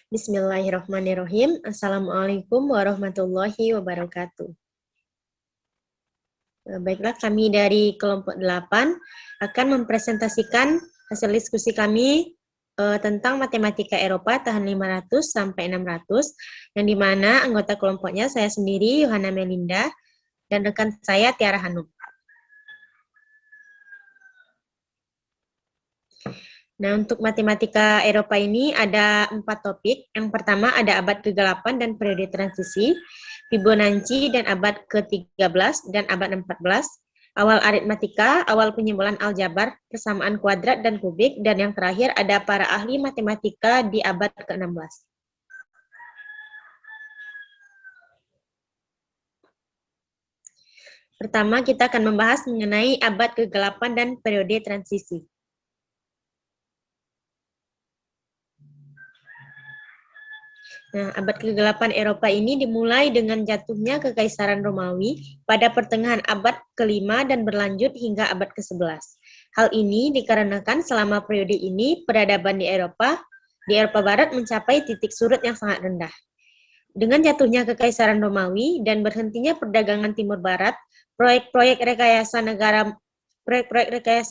Bismillahirrahmanirrahim. Assalamualaikum warahmatullahi wabarakatuh. Baiklah, kami dari kelompok 8 akan mempresentasikan hasil diskusi kami tentang matematika Eropa tahun 500 sampai 600, yang dimana anggota kelompoknya saya sendiri, Yohana Melinda, dan rekan saya, Tiara Hanum. Nah, untuk matematika Eropa ini ada 4 topik. Yang pertama ada abad ke-8 dan periode transisi, Fibonacci dan abad ke-13 dan abad 14, awal aritmatika, awal penyimbolan aljabar, persamaan kuadrat dan kubik, dan yang terakhir ada para ahli matematika di abad ke-16. Pertama, kita akan membahas mengenai abad ke-8 dan periode transisi. Nah, abad ke-8 Eropa ini dimulai dengan jatuhnya Kekaisaran Romawi pada pertengahan abad ke-5 dan berlanjut hingga abad ke-11. Hal ini dikarenakan selama periode ini peradaban di Eropa Barat mencapai titik surut yang sangat rendah. Dengan jatuhnya Kekaisaran Romawi dan berhentinya perdagangan Timur Barat, proyek-proyek rekayasa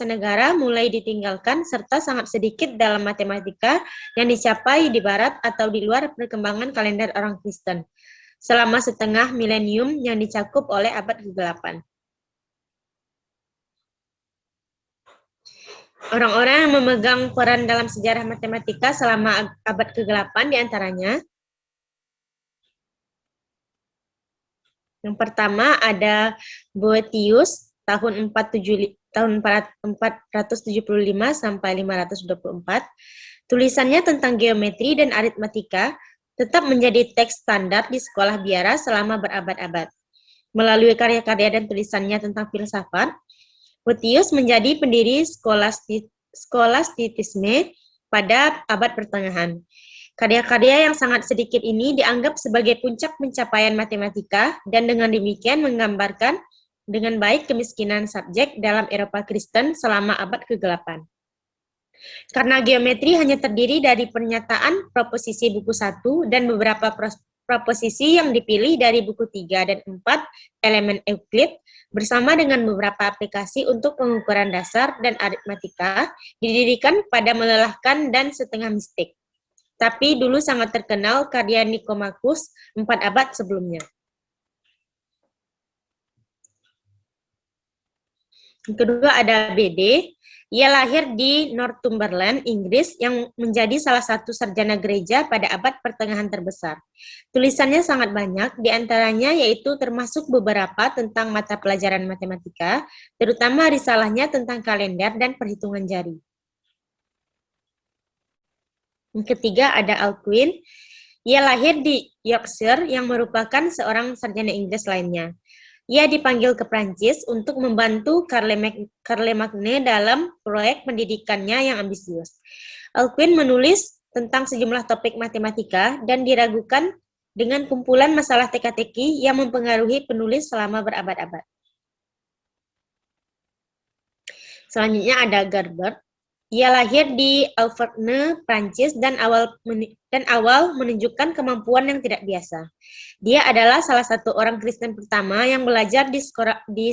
negara mulai ditinggalkan, serta sangat sedikit dalam matematika yang dicapai di barat atau di luar perkembangan kalender orang Kristen selama setengah milenium yang dicakup oleh abad ke-8. Orang-orang yang memegang peran dalam sejarah matematika selama abad ke-8 diantaranya: yang pertama ada Boethius tahun 475 sampai 524. Tulisannya tentang geometri dan aritmatika tetap menjadi teks standar di sekolah biara selama berabad-abad. Melalui karya-karya dan tulisannya tentang filsafat, Boethius menjadi pendiri skolastisme pada abad pertengahan. Karya-karya yang sangat sedikit ini dianggap sebagai puncak pencapaian matematika dan dengan demikian menggambarkan dengan baik kemiskinan subjek dalam Eropa Kristen selama abad ke-8. Karena geometri hanya terdiri dari pernyataan proposisi buku 1 dan beberapa proposisi yang dipilih dari buku 3 dan 4 elemen Euclid bersama dengan beberapa aplikasi untuk pengukuran dasar dan aritmatika didirikan pada melelahkan dan setengah mistik. Tapi dulu sangat terkenal karya Nicomacheus 4 abad sebelumnya. Yang kedua ada BD. Ia lahir di Northumberland, Inggris, yang menjadi salah satu sarjana gereja pada abad pertengahan terbesar. Tulisannya sangat banyak, diantaranya yaitu termasuk beberapa tentang mata pelajaran matematika, terutama risalahnya tentang kalender dan perhitungan jari. Yang ketiga ada Alcuin. Ia lahir di Yorkshire yang merupakan seorang sarjana Inggris lainnya. Ia dipanggil ke Prancis untuk membantu Charlemagne dalam proyek pendidikannya yang ambisius. Alcuin menulis tentang sejumlah topik matematika dan diragukan dengan kumpulan masalah teka-teki yang mempengaruhi penulis selama berabad-abad. Selanjutnya ada Gerbert. Ia lahir di Auvergne, Prancis, dan awal menunjukkan kemampuan yang tidak biasa. Dia adalah salah satu orang Kristen pertama yang belajar di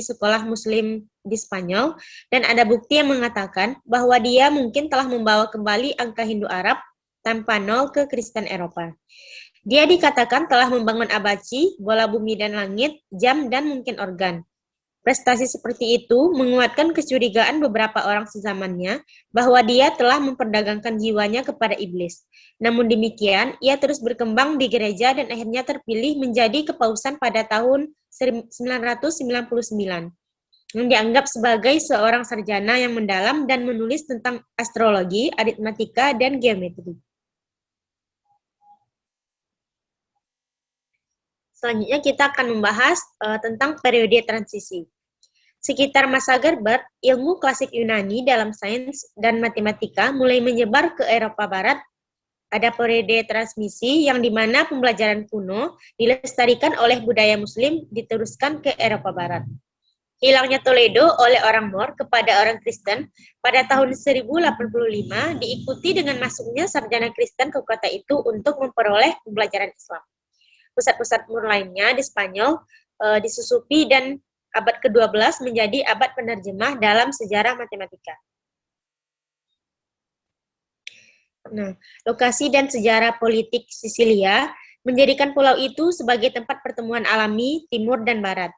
sekolah Muslim di Spanyol, dan ada bukti yang mengatakan bahwa dia mungkin telah membawa kembali angka Hindu Arab tanpa nol ke Kristen Eropa. Dia dikatakan telah membangun abaci, bola bumi dan langit, jam, dan mungkin organ. Prestasi seperti itu menguatkan kecurigaan beberapa orang sezamannya bahwa dia telah memperdagangkan jiwanya kepada iblis. Namun demikian, ia terus berkembang di gereja dan akhirnya terpilih menjadi kepausan pada tahun 999, yang dianggap sebagai seorang sarjana yang mendalam dan menulis tentang astrologi, aritmatika, dan geometri. Selanjutnya kita akan membahas tentang periode transisi. Sekitar masa Gerbert, ilmu klasik Yunani dalam sains dan matematika mulai menyebar ke Eropa Barat. Ada periode transmisi yang dimana pembelajaran kuno dilestarikan oleh budaya Muslim diteruskan ke Eropa Barat. Hilangnya Toledo oleh orang Moor kepada orang Kristen pada tahun 1085 diikuti dengan masuknya sarjana Kristen ke kota itu untuk memperoleh pembelajaran Islam. Pusat-pusat Moor lainnya di Spanyol disusupi dan abad ke-12 menjadi abad penerjemah dalam sejarah matematika. Nah, lokasi dan sejarah politik Sisilia menjadikan pulau itu sebagai tempat pertemuan alami timur dan barat.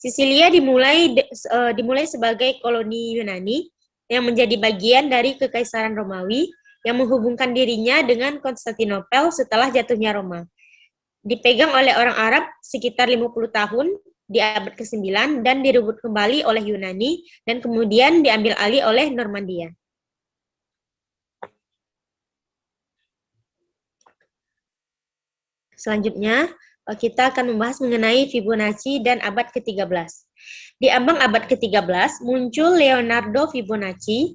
Sisilia dimulai sebagai koloni Yunani yang menjadi bagian dari Kekaisaran Romawi yang menghubungkan dirinya dengan Konstantinopel setelah jatuhnya Roma. Dipegang oleh orang Arab sekitar 50 tahun di abad ke-9 dan direbut kembali oleh Yunani dan kemudian diambil alih oleh Normandia. Selanjutnya, kita akan membahas mengenai Fibonacci dan abad ke-13. Di ambang abad ke-13, muncul Leonardo Fibonacci,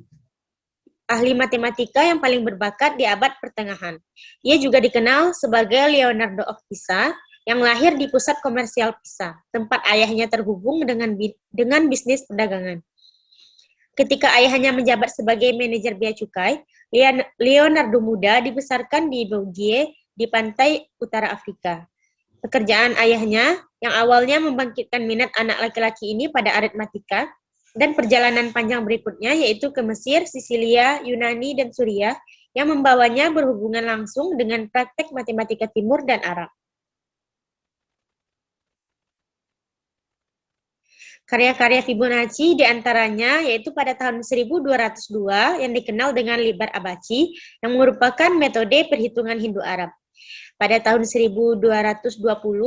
ahli matematika yang paling berbakat di abad pertengahan. Ia juga dikenal sebagai Leonardo of Pisa, yang lahir di pusat komersial Pisa, tempat ayahnya terhubung dengan bisnis perdagangan. Ketika ayahnya menjabat sebagai manajer bea cukai, Leonardo muda dibesarkan di Bougie, di pantai utara Afrika. Pekerjaan ayahnya yang awalnya membangkitkan minat anak laki-laki ini pada aritmatika dan perjalanan panjang berikutnya yaitu ke Mesir, Sisilia, Yunani, dan Suriah yang membawanya berhubungan langsung dengan praktek matematika timur dan Arab. Karya-karya Fibonacci diantaranya yaitu pada tahun 1202 yang dikenal dengan Liber Abaci yang merupakan metode perhitungan Hindu-Arab. Pada tahun 1220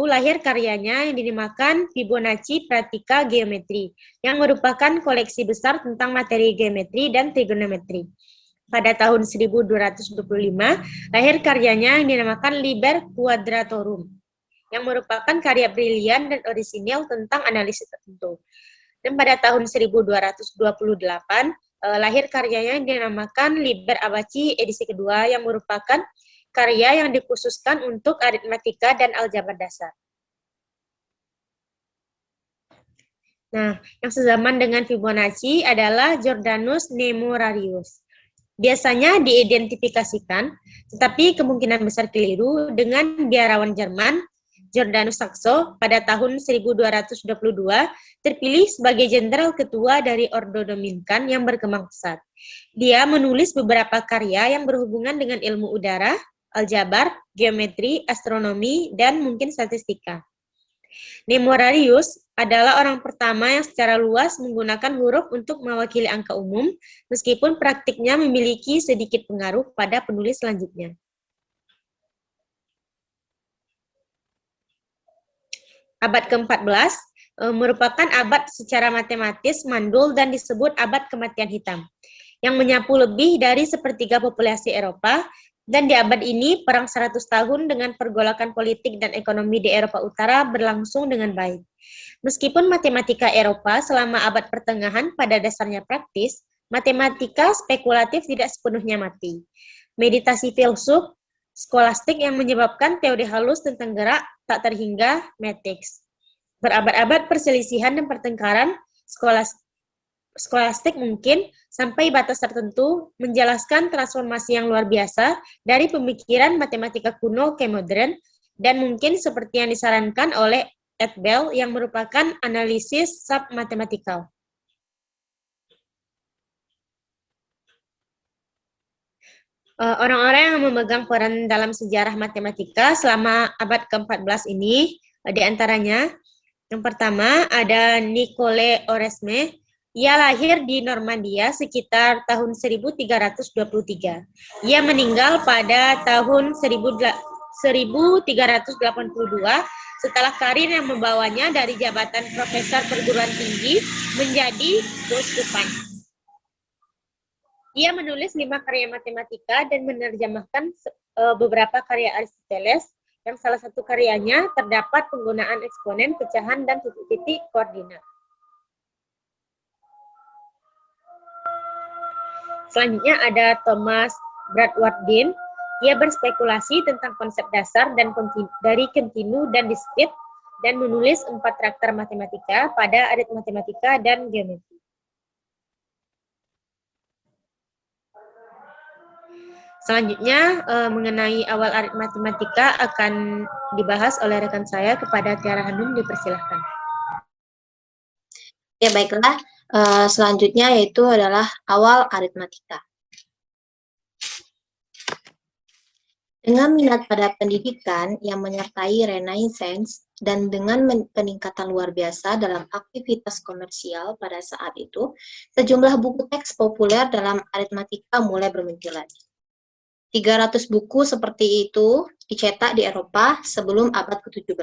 lahir karyanya yang dinamakan Fibonacci Pratika Geometri, yang merupakan koleksi besar tentang materi geometri dan trigonometri. Pada tahun 1225 lahir karyanya yang dinamakan Liber Quadratorum, yang merupakan karya brilian dan orisinil tentang analisis tertentu. Dan pada tahun 1228 lahir karyanya yang dinamakan Liber Abaci edisi kedua, yang merupakan karya yang dikhususkan untuk aritmatika dan aljabar dasar. Nah, yang sezaman dengan Fibonacci adalah Jordanus Nemorarius. Biasanya diidentifikasikan, tetapi kemungkinan besar keliru, dengan biarawan Jerman Jordanus Saxo pada tahun 1222 terpilih sebagai jenderal ketua dari Ordo Dominikan yang berkembang pesat. Dia menulis beberapa karya yang berhubungan dengan ilmu udara, aljabar, geometri, astronomi, dan mungkin statistika. Nemorarius adalah orang pertama yang secara luas menggunakan huruf untuk mewakili angka umum, meskipun praktiknya memiliki sedikit pengaruh pada penulis selanjutnya. Abad ke-14 merupakan abad secara matematis mandul dan disebut abad kematian hitam, yang menyapu lebih dari sepertiga populasi Eropa. Dan di abad ini, perang 100 tahun dengan pergolakan politik dan ekonomi di Eropa Utara berlangsung dengan baik. Meskipun matematika Eropa selama abad pertengahan pada dasarnya praktis, matematika spekulatif tidak sepenuhnya mati. Meditasi filsuf skolastik yang menyebabkan teori halus tentang gerak tak terhingga matrix. Berabad-abad perselisihan dan pertengkaran skolastik mungkin sampai batas tertentu menjelaskan transformasi yang luar biasa dari pemikiran matematika kuno ke modern, dan mungkin seperti yang disarankan oleh et Bell yang merupakan analisis sub-matematikal. Orang-orang yang memegang peran dalam sejarah matematika selama abad ke-14 ini, diantaranya yang pertama ada Nicole Oresme. Ia lahir di Normandia sekitar tahun 1323. Ia meninggal pada tahun 1382 setelah karir yang membawanya dari jabatan profesor perguruan tinggi menjadi keuskupan. Ia menulis 5 karya matematika dan menerjemahkan beberapa karya Aristoteles, yang salah satu karyanya terdapat penggunaan eksponen, pecahan, dan titik-titik koordinat. Selanjutnya ada Thomas Bradwardine. Ia berspekulasi tentang konsep dasar dan dari kontinu dan diskrit dan menulis 4 traktat matematika pada aritmatematika dan geometri. Selanjutnya, mengenai awal aritmatematika akan dibahas oleh rekan saya. Kepada Tiara Hanum, dipersilahkan. Ya, baiklah. Selanjutnya yaitu adalah awal aritmatika. Dengan minat pada pendidikan yang menyertai Renaissance dan dengan peningkatan luar biasa dalam aktivitas komersial pada saat itu, sejumlah buku teks populer dalam aritmatika mulai bermunculan. 300 buku seperti itu dicetak di Eropa sebelum abad ke-17.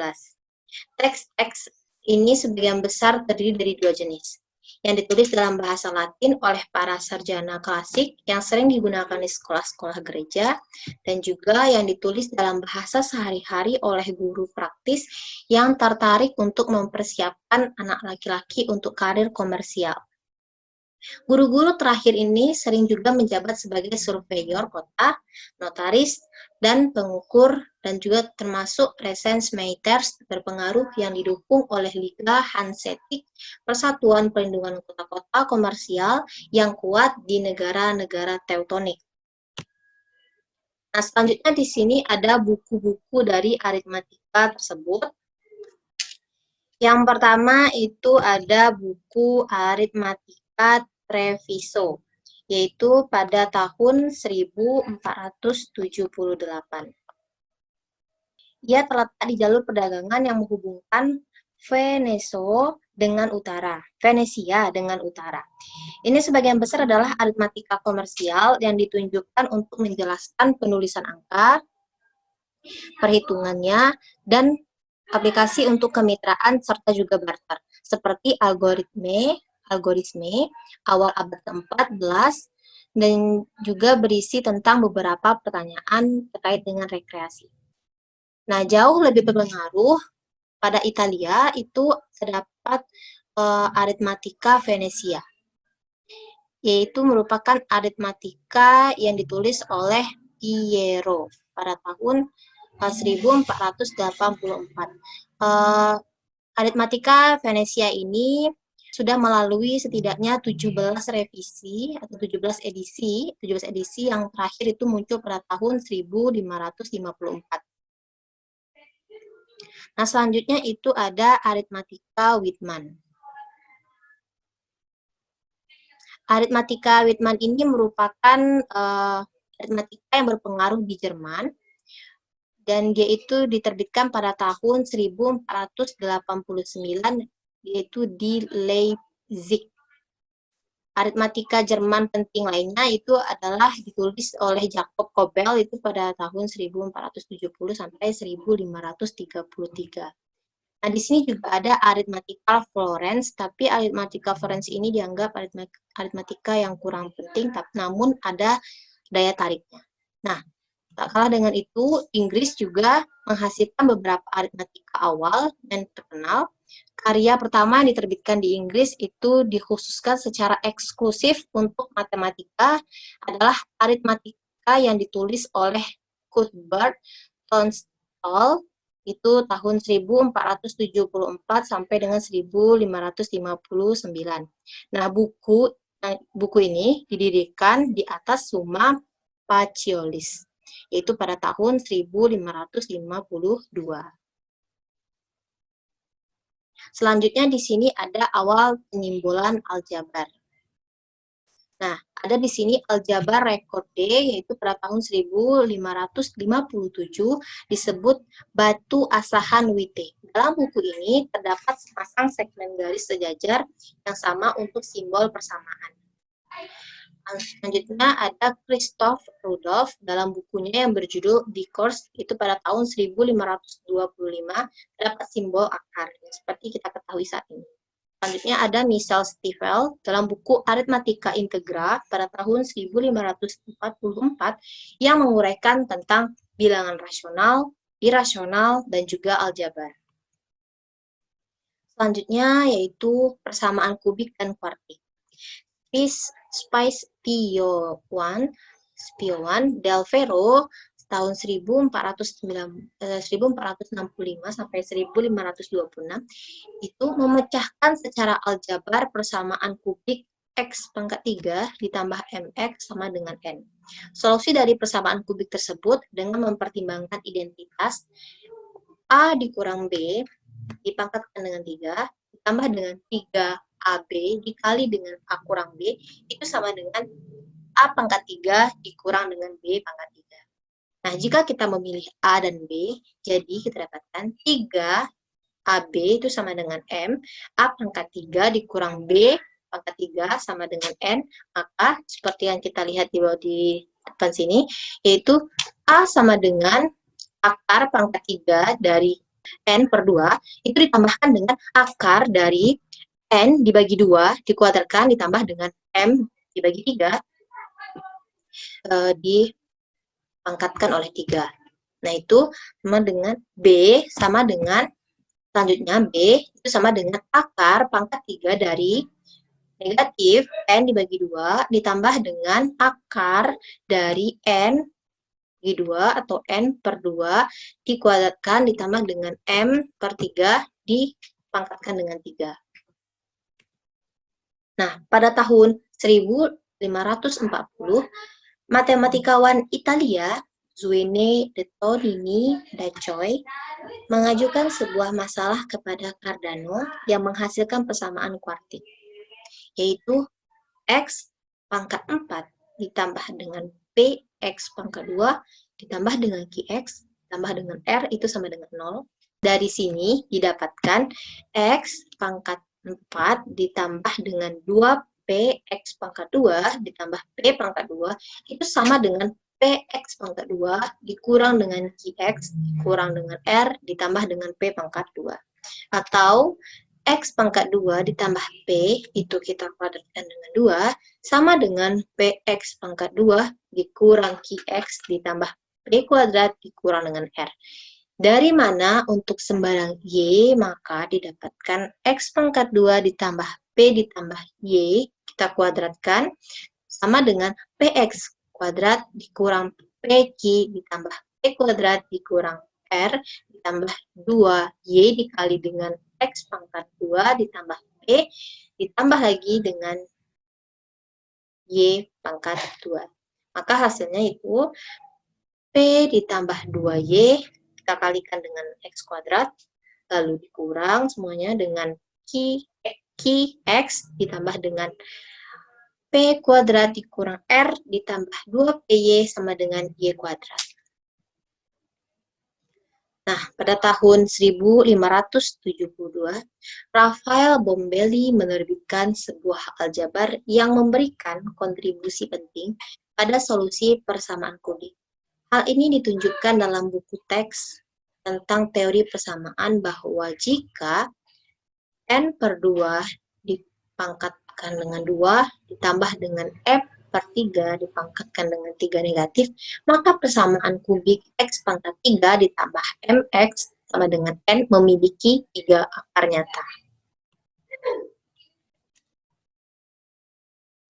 Teks-teks ini sebagian besar terdiri dari 2 jenis, yang ditulis dalam bahasa Latin oleh para sarjana klasik yang sering digunakan di sekolah-sekolah gereja, dan juga yang ditulis dalam bahasa sehari-hari oleh guru praktis yang tertarik untuk mempersiapkan anak laki-laki untuk karir komersial. Guru-guru terakhir ini sering juga menjabat sebagai surveyor kota, notaris, dan pengukur, dan juga termasuk recensmeesters berpengaruh yang didukung oleh Liga Hanseatic, Persatuan Perlindungan Kota-kota Komersial yang kuat di negara-negara Teutonik. Nah, selanjutnya di sini ada buku-buku dari aritmatika tersebut. Yang pertama itu ada buku Aritmatika Treviso, yaitu pada tahun 1478. Ia terletak di jalur perdagangan yang menghubungkan Venesia dengan utara. Ini sebagian besar adalah aritmatika komersial yang ditunjukkan untuk menjelaskan penulisan angka, perhitungannya, dan aplikasi untuk kemitraan serta juga barter, seperti algoritme awal abad ke-14, dan juga berisi tentang beberapa pertanyaan terkait dengan rekreasi. Nah, jauh lebih berpengaruh pada Italia itu terdapat aritmatika Venesia, yaitu merupakan aritmatika yang ditulis oleh Piero pada tahun 1484. Aritmatika Venesia ini sudah melalui setidaknya 17 revisi atau 17 edisi yang terakhir itu muncul pada tahun 1554. Nah, selanjutnya itu ada aritmatika Widman. Aritmatika Widman ini merupakan aritmatika yang berpengaruh di Jerman, dan dia itu diterbitkan pada tahun 1489, yaitu di Leipzig. Aritmatika Jerman penting lainnya itu adalah ditulis oleh Jacob Kobel itu pada tahun 1470 sampai 1533. Nah, di sini juga ada aritmatika Florence, tapi aritmatika Florence ini dianggap aritmatika yang kurang penting, namun ada daya tariknya. Nah, tak kalah dengan itu, Inggris juga menghasilkan beberapa aritmatika awal dan terkenal. Karya pertama yang diterbitkan di Inggris itu dikhususkan secara eksklusif untuk matematika adalah aritmatika yang ditulis oleh Cuthbert Tunstall itu tahun 1474 sampai dengan 1559. Nah, buku ini didirikan di atas Summa Paciolis, yaitu pada tahun 1552. Selanjutnya di sini ada awal penyimbolan aljabar. Nah, ada di sini aljabar rekorde, yaitu pada tahun 1557 disebut Batu Asahan Witte. Dalam buku ini terdapat sepasang segmen garis sejajar yang sama untuk simbol persamaan. Selanjutnya ada Christoph Rudolph dalam bukunya yang berjudul Discourse, itu pada tahun 1525 terdapat simbol akar, seperti kita ketahui saat ini. Selanjutnya ada Michel Stifel dalam buku Aritmatika Integra pada tahun 1544 yang menguraikan tentang bilangan rasional, irasional, dan juga aljabar. Selanjutnya yaitu persamaan kubik dan kuartik. Spio 1, Del Ferro tahun 1465 sampai 1526 itu memecahkan secara aljabar persamaan kubik X pangkat 3 ditambah MX sama dengan N. Solusi dari persamaan kubik tersebut dengan mempertimbangkan identitas A dikurang B dipangkatkan dengan 3 ditambah dengan 3AB dikali dengan A kurang B itu sama dengan A pangkat 3 dikurang dengan B pangkat 3. Nah, jika kita memilih A dan B, jadi kita dapatkan 3AB itu sama dengan M, A pangkat 3 dikurang B pangkat 3 sama dengan N, maka seperti yang kita lihat di bawah di depan sini, yaitu A sama dengan akar pangkat 3 dari N per 2, itu ditambahkan dengan akar dari N dibagi 2, dikuadratkan ditambah dengan M dibagi 3, dipangkatkan oleh 3. Nah, itu sama dengan B sama dengan, selanjutnya B itu sama dengan akar pangkat 3 dari negatif N dibagi 2 ditambah dengan akar dari N dibagi 2 atau N per 2 dikuadratkan ditambah dengan M per 3 dipangkatkan dengan 3. Nah, pada tahun 1540, matematikawan Italia Giovanni de Tonini da Choi mengajukan sebuah masalah kepada Cardano yang menghasilkan persamaan kuartik, yaitu X pangkat 4 ditambah dengan PX pangkat 2 ditambah dengan QX ditambah dengan R itu sama dengan 0. Dari sini didapatkan X pangkat 4 ditambah dengan 2PX pangkat 2 ditambah P pangkat 2 itu sama dengan PX pangkat 2 dikurang dengan QX dikurang dengan R ditambah dengan P pangkat 2. Atau X pangkat 2 ditambah P itu kita kuadratkan dengan 2 sama dengan PX pangkat 2 dikurang QX ditambah P kuadrat dikurang dengan R. Dari mana untuk sembarang Y, maka didapatkan X pangkat 2 ditambah P ditambah Y, kita kuadratkan, sama dengan PX kuadrat dikurang PQ ditambah P kuadrat dikurang R ditambah 2Y dikali dengan X pangkat 2 ditambah P ditambah lagi dengan Y pangkat 2. Maka hasilnya itu P ditambah 2Y kita kalikan dengan X kuadrat, lalu dikurang semuanya dengan QX ditambah dengan P kuadrat dikurang R ditambah 2PY sama dengan Y kuadrat. Nah, pada tahun 1572, Rafael Bombelli menerbitkan sebuah aljabar yang memberikan kontribusi penting pada solusi persamaan kubik. Hal ini ditunjukkan dalam buku teks tentang teori persamaan bahwa jika N per 2 dipangkatkan dengan 2 ditambah dengan F per 3 dipangkatkan dengan 3 negatif, maka persamaan kubik X pangkat 3 ditambah MX sama dengan N memiliki 3 akar nyata.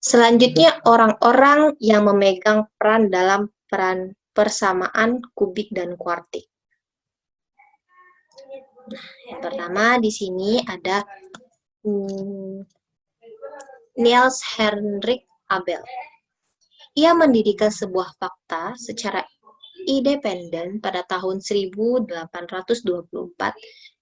Selanjutnya, orang-orang yang memegang peran dalam persamaan kubik dan kuartik. Nah, yang pertama di sini ada Niels Henrik Abel. Ia mendirikan sebuah fakta secara independen pada tahun 1824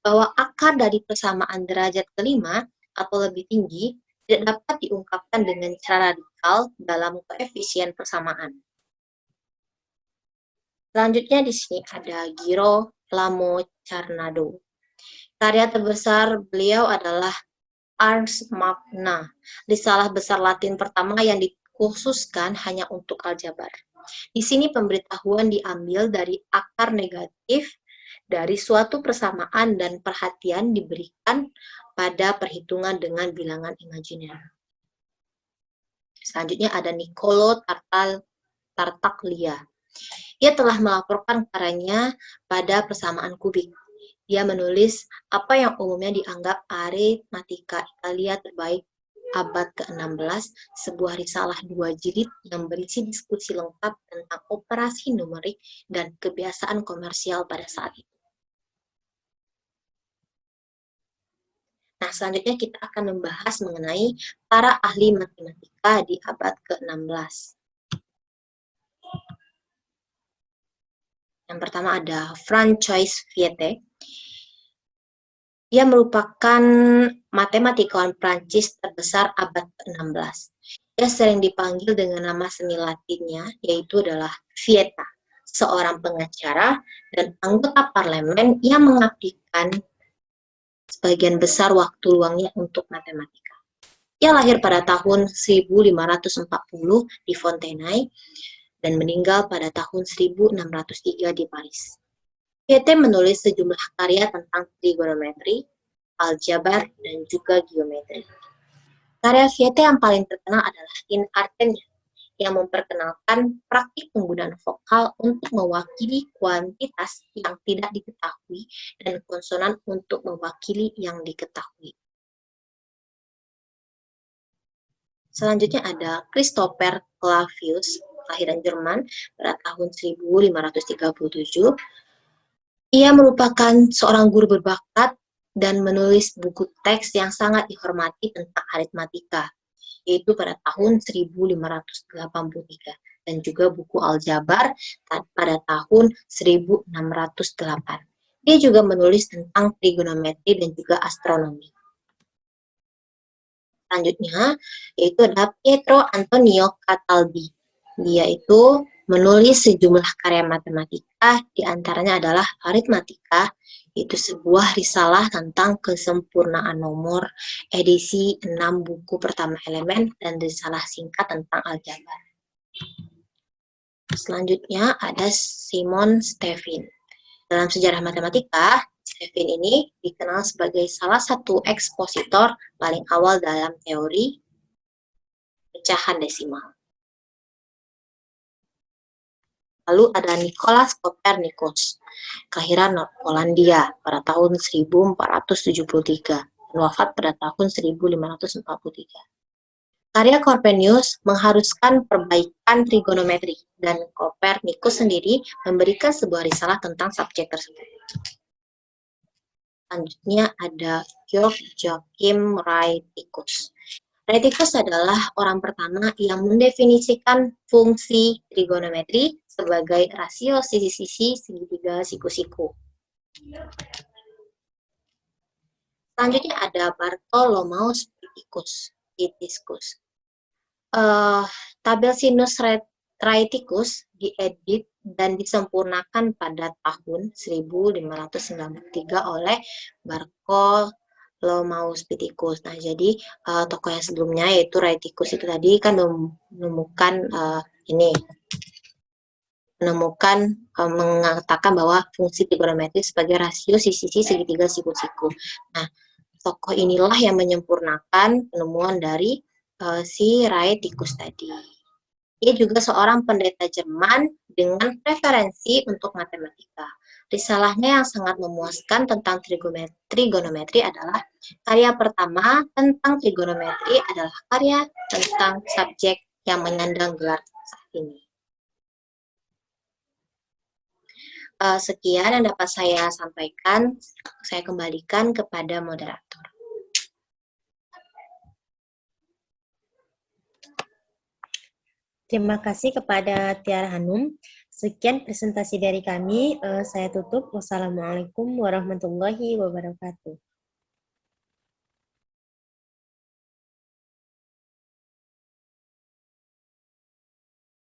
bahwa akar dari persamaan derajat kelima atau lebih tinggi tidak dapat diungkapkan dengan cara radikal dalam koefisien persamaan. Selanjutnya di sini ada Girolamo Carnado. Karya terbesar beliau adalah Ars Magna, risalah besar Latin pertama yang dikhususkan hanya untuk aljabar. Di sini pemberitahuan diambil dari akar negatif dari suatu persamaan dan perhatian diberikan pada perhitungan dengan bilangan imajiner. Selanjutnya ada Niccolo Tartaglia. Ia telah melaporkan karyanya pada persamaan kubik. Dia menulis apa yang umumnya dianggap aritmatika Italia terbaik abad ke-16 sebuah risalah 2 jilid yang berisi diskusi lengkap tentang operasi numerik dan kebiasaan komersial pada saat itu. Nah, selanjutnya kita akan membahas mengenai para ahli matematika di abad ke-16. Yang pertama ada Francois Viete. Dia merupakan matematikawan Prancis terbesar abad ke-16. Dia sering dipanggil dengan nama semi Latinnya, yaitu adalah Vieta, seorang pengacara dan anggota parlemen yang mengabdikan sebagian besar waktu luangnya untuk matematika. Ia lahir pada tahun 1540 di Fontenay dan meninggal pada tahun 1603 di Paris. Viete menulis sejumlah karya tentang trigonometri, aljabar, dan juga geometri. Karya Viete yang paling terkenal adalah In Artenia, yang memperkenalkan praktik penggunaan vokal untuk mewakili kuantitas yang tidak diketahui dan konsonan untuk mewakili yang diketahui. Selanjutnya ada Christopher Clavius, kelahiran Jerman pada tahun 1537. Ia merupakan seorang guru berbakat dan menulis buku teks yang sangat dihormati tentang aritmatika, yaitu pada tahun 1583, dan juga buku aljabar pada tahun 1608. Dia juga menulis tentang trigonometri dan juga astronomi. Selanjutnya, yaitu ada Pietro Antonio Cataldi. Dia itu menulis sejumlah karya matematika, diantaranya adalah Aritmatika, yaitu sebuah risalah tentang kesempurnaan nomor, edisi 6 buku pertama elemen, dan risalah singkat tentang aljabar. Selanjutnya ada Simon Stevin. Dalam sejarah matematika, Stevin ini dikenal sebagai salah satu ekspositor paling awal dalam teori pecahan desimal. Lalu ada Nicolaas Copernicus, kelahiran Polandia pada tahun 1473 dan wafat pada tahun 1543. Karya Copernicus mengharuskan perbaikan trigonometri, dan Copernicus sendiri memberikan sebuah risalah tentang subjek tersebut. Selanjutnya ada Georg Joachim Rheticus. Rheticus adalah orang pertama yang mendefinisikan fungsi trigonometri sebagai rasio sisi-sisi segitiga siku-siku. Selanjutnya ada Bartholomeus Pitiscus. Tabel sinus Rheticus diedit dan disempurnakan pada tahun 1593 oleh Bartholomeus Pitiscus. Nah, jadi tokoh yang sebelumnya yaitu Rheticus itu tadi kan mengatakan bahwa fungsi trigonometri sebagai rasio sisi-sisi segitiga siku-siku. Nah, tokoh inilah yang menyempurnakan penemuan dari si Rheticus tadi. Ia juga seorang pendeta Jerman dengan preferensi untuk matematika. Risalahnya yang sangat memuaskan tentang trigonometri adalah karya pertama tentang trigonometri adalah karya tentang subjek yang menyandang gelar saat ini. Sekian yang dapat saya sampaikan. Saya kembalikan kepada moderator. Terima kasih kepada Tiara Hanum. Sekian presentasi dari kami. Saya tutup. Wassalamualaikum warahmatullahi wabarakatuh.